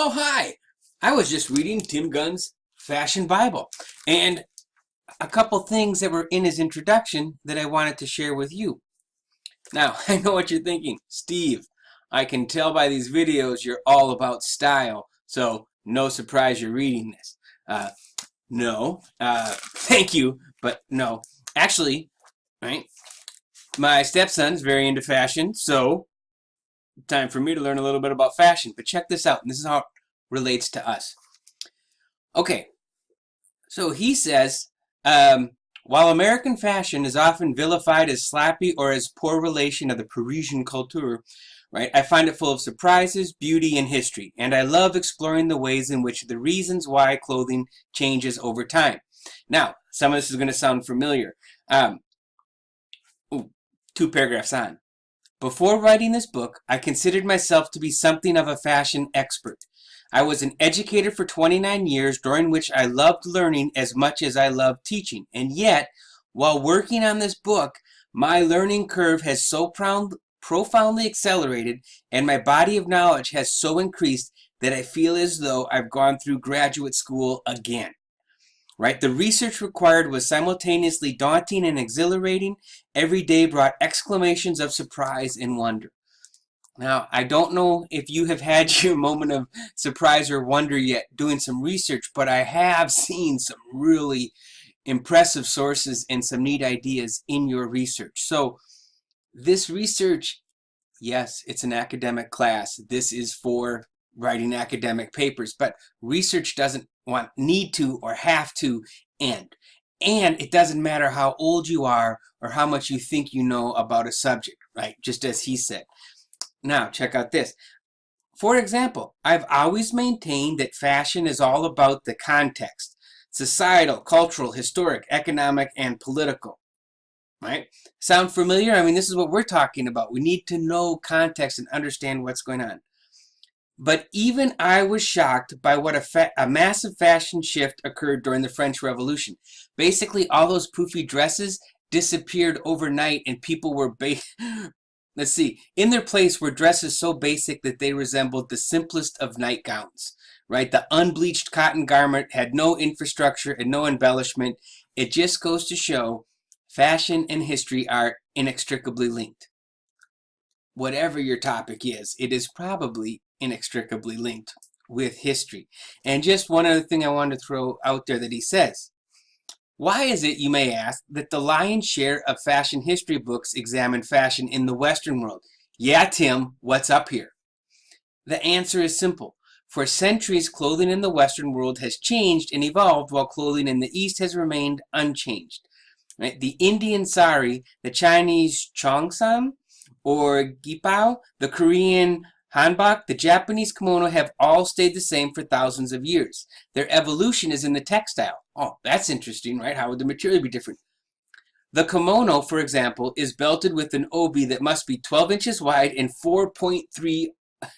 Oh, hi! I was just reading Tim Gunn's Fashion Bible, and a couple things that were in his introduction that I wanted to share with you. Now, I know what you're thinking. Steve, I can tell by these videos you're all about style, so no surprise you're reading this. No, thank you, but no. Actually, right, my stepson's very into fashion, so time for me to learn a little bit about fashion. But check this out, and this is how it relates to us. Okay, so he says, while American fashion is often vilified as slappy or as poor relation of the Parisian culture, right, I find it full of surprises, beauty, and history, and I love exploring the ways in which the reasons why clothing changes over time. Now, some of this is going to sound familiar. Two paragraphs on. Before writing this book, I considered myself to be something of a fashion expert. I was an educator for 29 years, during which I loved learning as much as I loved teaching. And yet, while working on this book, my learning curve has so profoundly accelerated and my body of knowledge has so increased that I feel as though I've gone through graduate school again. Right? The research required was simultaneously daunting and exhilarating. Every day brought exclamations of surprise and wonder. Now, I don't know if you have had your moment of surprise or wonder yet doing some research, but I have seen some really impressive sources and some neat ideas in your research. So this research, yes, it's an academic class. This is for writing academic papers, but research doesn't need to or have to end. And it doesn't matter how old you are or how much you think you know about a subject, right? Just as he said. Now, check out this. For example, I've always maintained that fashion is all about the context, societal, cultural, historic, economic, and political. Right? Sound familiar? I mean, this is what we're talking about. We need to know context and understand what's going on. But even I was shocked by what a massive fashion shift occurred during the French Revolution. Basically, all those poofy dresses disappeared overnight and people were let's see, in their place were dresses so basic that they resembled the simplest of nightgowns, right? The unbleached cotton garment had no infrastructure and no embellishment. It just goes to show fashion and history are inextricably linked. Whatever your topic is, it is probably inextricably linked with history. And just one other thing I wanted to throw out there that he says. Why is it, you may ask, that the lion's share of fashion history books examine fashion in the Western world? Yeah, Tim, what's up here? The answer is simple. For centuries, clothing in the Western world has changed and evolved while clothing in the East has remained unchanged. Right? The Indian sari, the Chinese cheongsam or gipao, the Korean hanbok, the Japanese kimono have all stayed the same for thousands of years. Their evolution is in the textile. Oh, that's interesting, right? How would the material be different? The kimono, for example, is belted with an obi that must be 12 inches wide and 4.3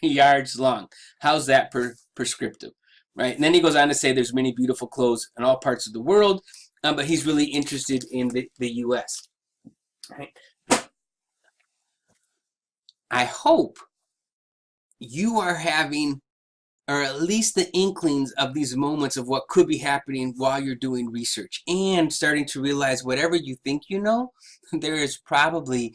yards long. How's that prescriptive? Right? And then he goes on to say there's many beautiful clothes in all parts of the world, but he's really interested in the U.S. Right? I hope you are having, or at least the inklings of these moments of what could be happening while you're doing research and starting to realize whatever you think you know, there is probably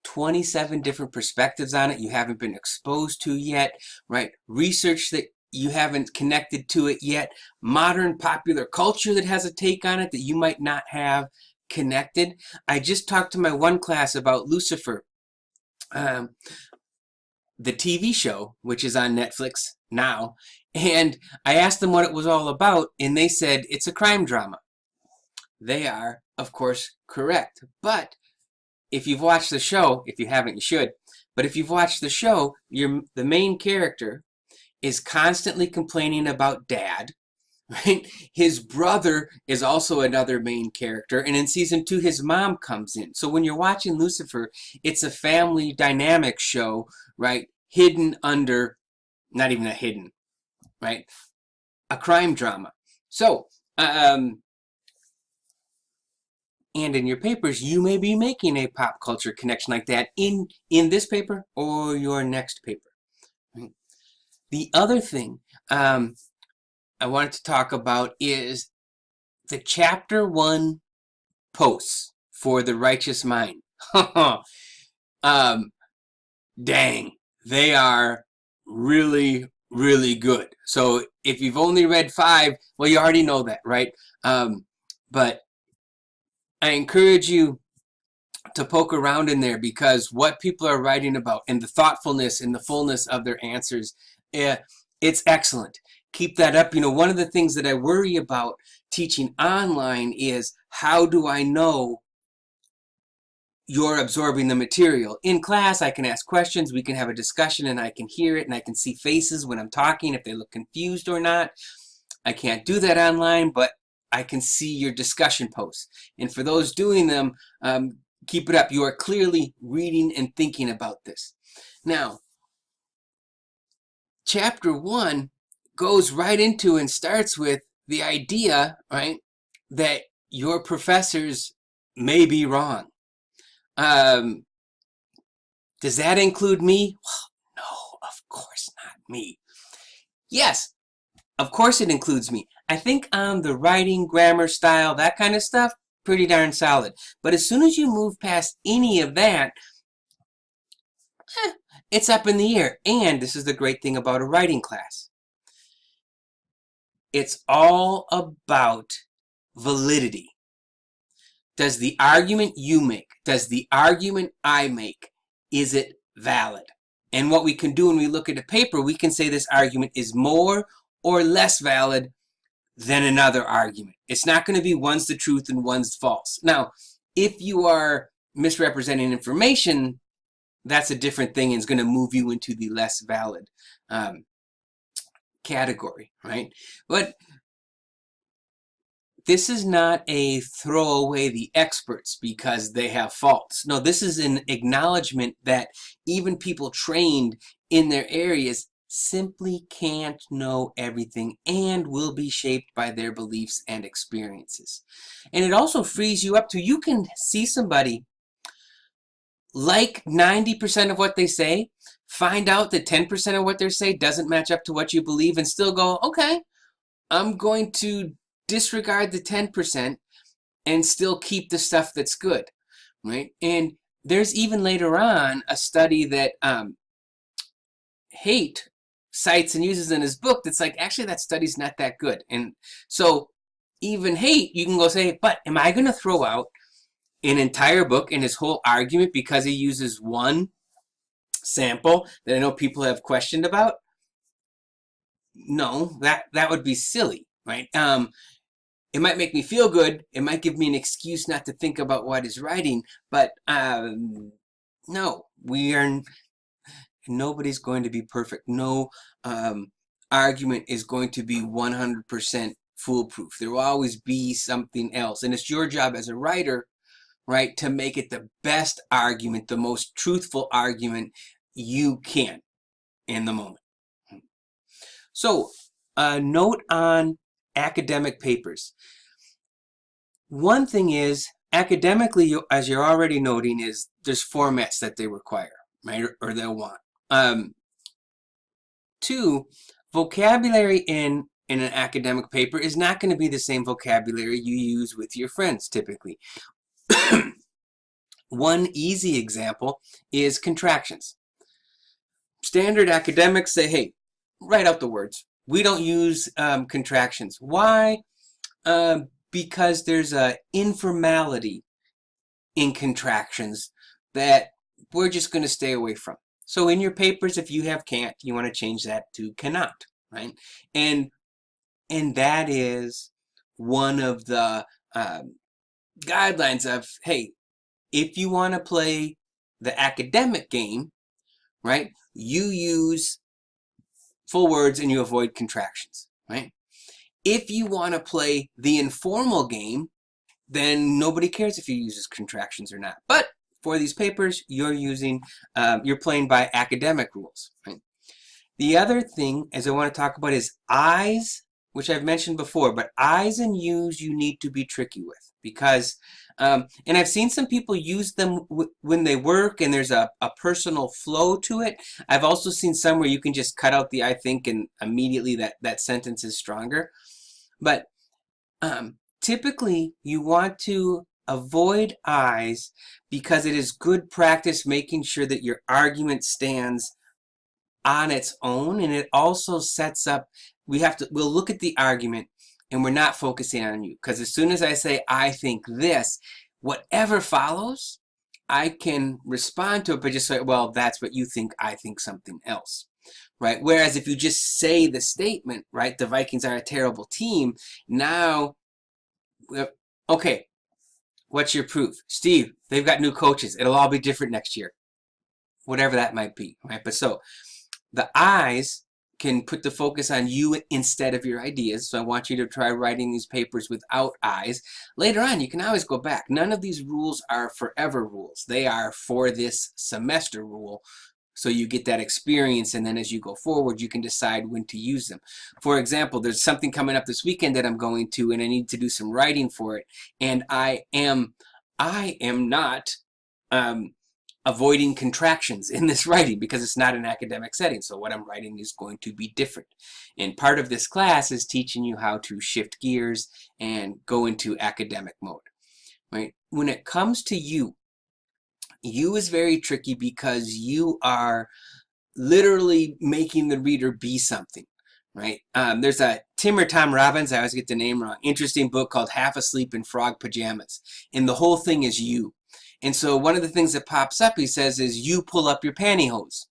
27 different perspectives on it you haven't been exposed to yet, right? Research that you haven't connected to it yet, modern popular culture that has a take on it that you might not have connected. I just talked to my one class about Lucifer, the TV show, which is on Netflix now, and I asked them what it was all about, and they said it's a crime drama. They are, of course, correct. But if you've watched the show, if you haven't, you should, but if you've watched the show, the main character is constantly complaining about dad, right? His brother is also another main character, and in season 2, his mom comes in. So when you're watching Lucifer, it's a family dynamic show, right? Hidden under, not even a hidden, right? A crime drama. So, and in your papers, you may be making a pop culture connection like that in this paper or your next paper. Right? The other thing I wanted to talk about is the chapter 1 posts for the righteous mind. Dang, they are really, really good. So if you've only read 5, well, you already know that, right? But I encourage you to poke around in there, because what people are writing about and the thoughtfulness and the fullness of their answers, it's excellent. Keep that up. One of the things that I worry about teaching online is, how do I know you're absorbing the material? In class, I can ask questions, we can have a discussion, and I can hear it, and I can see faces when I'm talking, if they look confused or not. I can't do that online, but I can see your discussion posts. And for those doing them, keep it up. You are clearly reading and thinking about this. Now, chapter 1 goes right into and starts with the idea, right, that your professors may be wrong. Does that include me? Well, no, of course not me. Yes, of course it includes me. I think the writing, grammar, style, that kind of stuff, pretty darn solid. But as soon as you move past any of that, it's up in the air. And this is the great thing about a writing class. It's all about validity. Does the argument you make, does the argument I make, is it valid? And what we can do when we look at a paper, we can say this argument is more or less valid than another argument. It's not going to be one's the truth and one's false. Now, if you are misrepresenting information, that's a different thing, and it's going to move you into the less valid category, right? But this is not a throw away the experts because they have faults. No, this is an acknowledgement that even people trained in their areas simply can't know everything and will be shaped by their beliefs and experiences. And it also frees you up to, you can see somebody like 90% of what they say, find out that 10% of what they say doesn't match up to what you believe, and still go, okay, I'm going to disregard the 10% and still keep the stuff that's good, right? And there's even later on a study that Haidt cites and uses in his book that's like, actually that study's not that good. And so even Haidt, you can go say, but am I going to throw out an entire book and his whole argument because he uses one sample that I know people have questioned about? No, that would be silly, right? It might make me feel good. It might give me an excuse not to think about what he's writing, but no, nobody's going to be perfect. No argument is going to be 100% foolproof. There will always be something else, and it's your job as a writer, right, to make it the best argument, the most truthful argument you can in the moment. So, a note on academic papers. One thing is, academically, as you're already noting, is there's formats that they require, right, or they'll want. 2, vocabulary in an academic paper is not going to be the same vocabulary you use with your friends typically. One easy example is contractions. Standard academics say, hey, write out the words. We don't use contractions. Why? Because there's an informality in contractions that we're just going to stay away from. So in your papers, if you have can't, you want to change that to cannot, right? And that is one of the guidelines of, hey, if you want to play the academic game, right, you use full words and you avoid contractions, right? If you want to play the informal game, then nobody cares if you use contractions or not. But for these papers, you're playing by academic rules, right? The other thing, as I want to talk about, is I's, which I've mentioned before, but I's and U's you need to be tricky with, because And I've seen some people use them when they work and there's a personal flow to it. I've also seen some where you can just cut out the I think and immediately that sentence is stronger. But typically you want to avoid I's because it is good practice making sure that your argument stands on its own, and it also sets up, we'll look at the argument and we're not focusing on you, because as soon as I say I think this, whatever follows, I can respond to it, but just say, well, that's what you think, I think something else, right? Whereas if you just say the statement, right, the Vikings are a terrible team, now, okay, what's your proof? Steve, they've got new coaches, it'll all be different next year, whatever that might be, right? But so the I's can put the focus on you instead of your ideas. So I want you to try writing these papers without I's. Later on, you can always go back. None of these rules are forever rules. They are for this semester rule. So you get that experience, and then as you go forward, you can decide when to use them. For example, there's something coming up this weekend that I'm going to, and I need to do some writing for it. And I am not avoiding contractions in this writing because it's not an academic setting. So what I'm writing is going to be different. And part of this class is teaching you how to shift gears and go into academic mode, right? When it comes to you is very tricky because you are literally making the reader be something, right? There's a Tim or Tom Robbins, I always get the name wrong, interesting book called Half Asleep in Frog Pajamas. And the whole thing is you. And so one of the things that pops up, he says, is you pull up your pantyhose.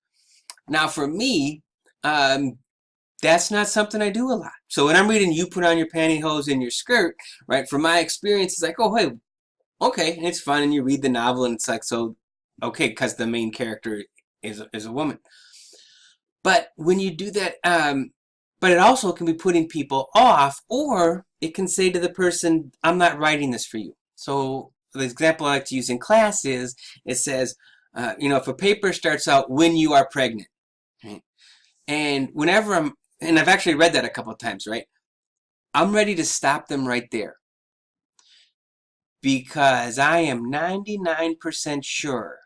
Now for me, that's not something I do a lot. So when I'm reading you put on your pantyhose in your skirt, right, from my experience, it's like, oh, hey, okay, and it's fun, and you read the novel, and it's like, so, okay, because the main character is a woman. But when you do that, but it also can be putting people off, or it can say to the person, I'm not writing this for you. So the example I like to use in class is, it says, if a paper starts out, when you are pregnant, right? And whenever and I've actually read that a couple of times, right? I'm ready to stop them right there. Because I am 99% sure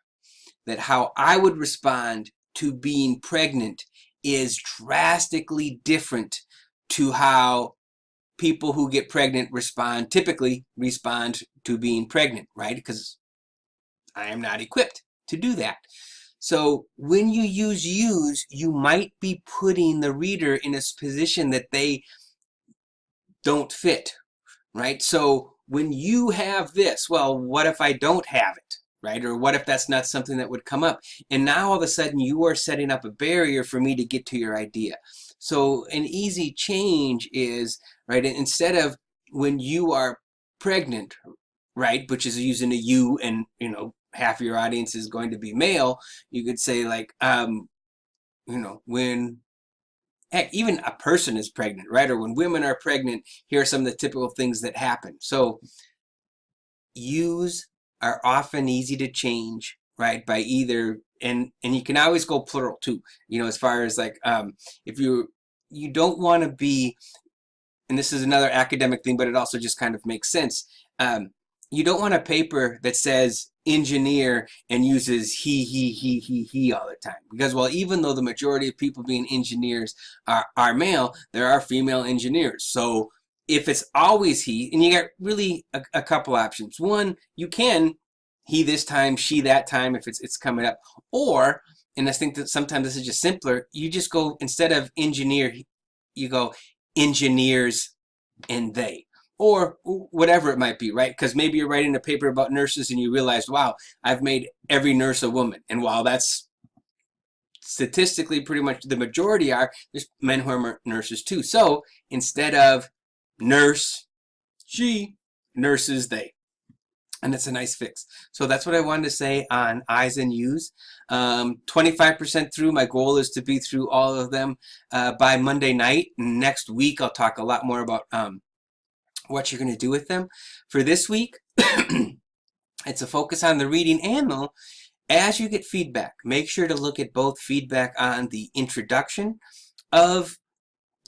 that how I would respond to being pregnant is drastically different to how people who get pregnant typically respond to being pregnant, right? Because I am not equipped to do that. So when you use yous, you might be putting the reader in a position that they don't fit, right? So when you have this, well, what if I don't have it, right? Or what if that's not something that would come up? And now all of a sudden you are setting up a barrier for me to get to your idea. So an easy change is, right, instead of when you are pregnant, right, which is using a you, and, half of your audience is going to be male, you could say like, when, heck, even a person is pregnant, right? Or when women are pregnant, here are some of the typical things that happen. So yous are often easy to change, right? By either, and you can always go plural too, as far as like, if you don't want to be, and this is another academic thing, but it also just kind of makes sense. You don't want a paper that says engineer and uses he all the time. Because, well, even though the majority of people being engineers are male, there are female engineers. So if it's always he, and you got really a couple options. One, you can he this time, she that time if it's coming up. Or, and I think that sometimes this is just simpler, you just go, instead of engineer, you go engineers and they. Or whatever it might be, right? Because maybe you're writing a paper about nurses and you realize, wow, I've made every nurse a woman. And while that's statistically pretty much the majority are, there's men who are nurses too. So instead of nurse, she, nurses, they. And it's a nice fix. So that's what I wanted to say on I's and U's. 25% through. My goal is to be through all of them by Monday night. Next week, I'll talk a lot more about what you're going to do with them. For this week, it's a focus on the reading, and though, as you get feedback, make sure to look at both feedback on the introduction of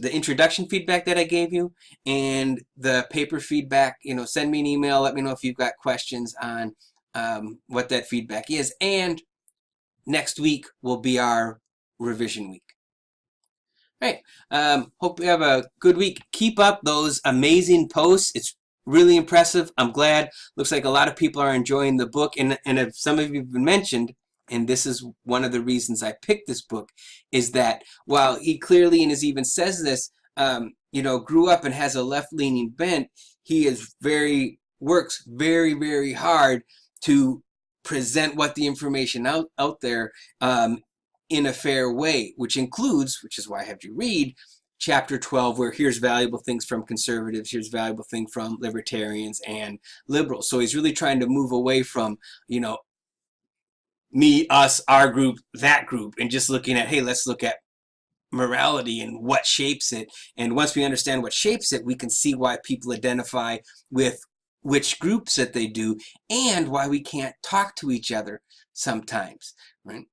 the introduction feedback that I gave you and the paper feedback. Send me an email. Let me know if you've got questions on what that feedback is. And next week will be our revision week. All right. Hope you have a good week. Keep up those amazing posts. It's really impressive. I'm glad. Looks like a lot of people are enjoying the book. And if some of you have mentioned, and this is one of the reasons I picked this book, is that while he clearly, and as even says this, grew up and has a left-leaning bent, he works very, very hard to present what the information out there in a fair way, which is why I have you read chapter 12, where here's valuable things from conservatives, here's valuable thing from libertarians and liberals. So he's really trying to move away from, me, us, our group, that group, and just looking at, hey, let's look at morality and what shapes it. And once we understand what shapes it, we can see why people identify with which groups that they do and why we can't talk to each other sometimes, right?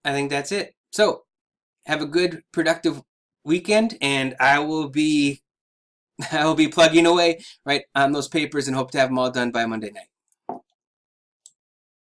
I think that's it. So have a good, productive weekend, and I will be plugging away right on those papers and hope to have them all done by Monday night.